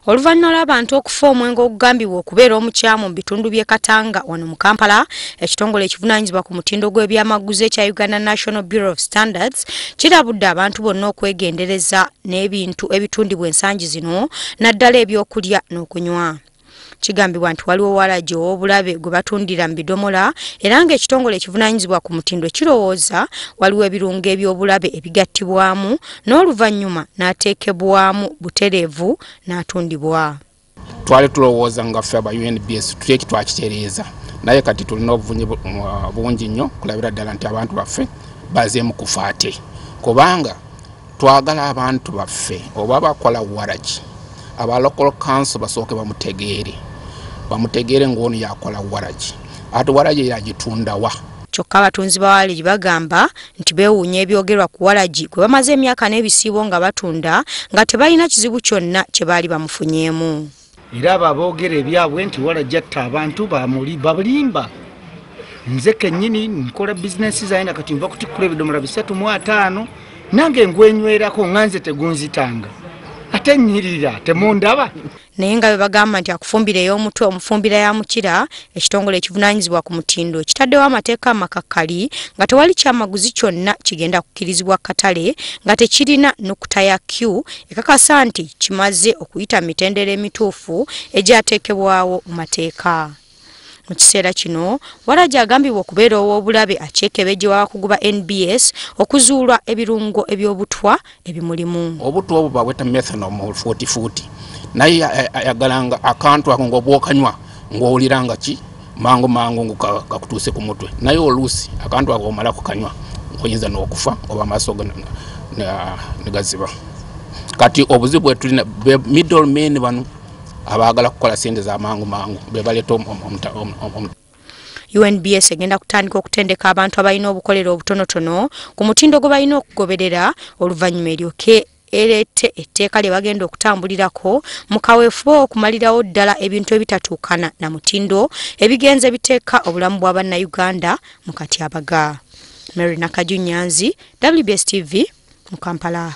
Oluvannyuma lw'abantu okufa omwenge ogugambibwa okubeera omukyamu mu bitundu by'e Katanga wano mu Kampala, ekitongole ekivunaanyizibwa ku mutindo gw'ebyamaguzi ekya Uganda National Bureau of Standards kirabudde abantu bonna okwegendereza n'ebintu ebitundibwa ensangi zino naddala ebyokulya n'okunywa. Kigambibwa nti waliwo waragi ow'obulabe gwe batundira mu bidomola era ng'ekitongole ekivunaanyizibwa ku mutindo kirowooza waliwo ebirungo eby'obulabe ebigattibwamu n'oluvannyuma n'ateekebwamu butereevu n'atundibwa. Twali tulowooza nga ffe aba UNBS tutyeki twakitereeza naye kati tulina obuvunyi bungi nnyo kulabira ddala nti abantu baffe bazeemu kufa ate kubanga twagala abantu baffe oba bakola waragi aba local council basooke bamutegeere ng'ono yakola waragi ate waragi yagitunda wa. Kyokka abatunzi ba waragi bagamba nti beewuunya ebyogerwa ku waragi gwe bamaze emyaka n'ebisiibo nga batunda nga tebalina kizibu kyonna kye baali bamufunyeemu. Era aboogera ebyabwe nti waragi atta abantu babulimba. Nze kennyini nkola bizinesi zange kati nva kutikkula ebidomola 305 nange ngwenywerako nga nze tegunzitanga. Ate nnyirira temundaba. Naye nga bagamba nti akufumbira ey'omutwe omufumbira ya mukira, ekitongole ekivunaanyizibwa ku mutindo kitaddewo amateeka amakakkali nga tewali kyamaguzi kyonna kigenda kukkirizibwa katale nga tekirina nnukuta ya Q ekakasa nti kimaze okuyita mitendera emituufu egyateekebwawo mu mateeka. Mu kiseera kino waragi agambibwa okubeera ow'obulabe akyekebejje w'abakugu ba NBS okuzuulwa ebirungo eby'obutwa ebimulimu. Obutwa obwo babweta methanol mu fuuti naye ayagalanga akantu ako ng'obwokanywa ng'owulira nga ki mangu kakutuuse ku mutwe naye oluusi akantu ako omala kukanywa oyinza n'okufa oba amaaso ne gaziba. Kati obuzibu bwe tulina middlemen bano abaagala kukola sente za mangu bebaleeta UNBS egenda kutandika okutendeka abantu abalina obukolero obutonotono ku mutindo gwe balina okugoberera oluvannyuma eryoke ereete etteeka lye bagenda okutambulirako mu kaweefube okumalirawo ddala ebintu ebitatuukana na mutindo ebigenze biteeka obulamu bwa bannayuganda mu katyabaga. Mary Nakajunyanzi, WBS TV mu Kampala.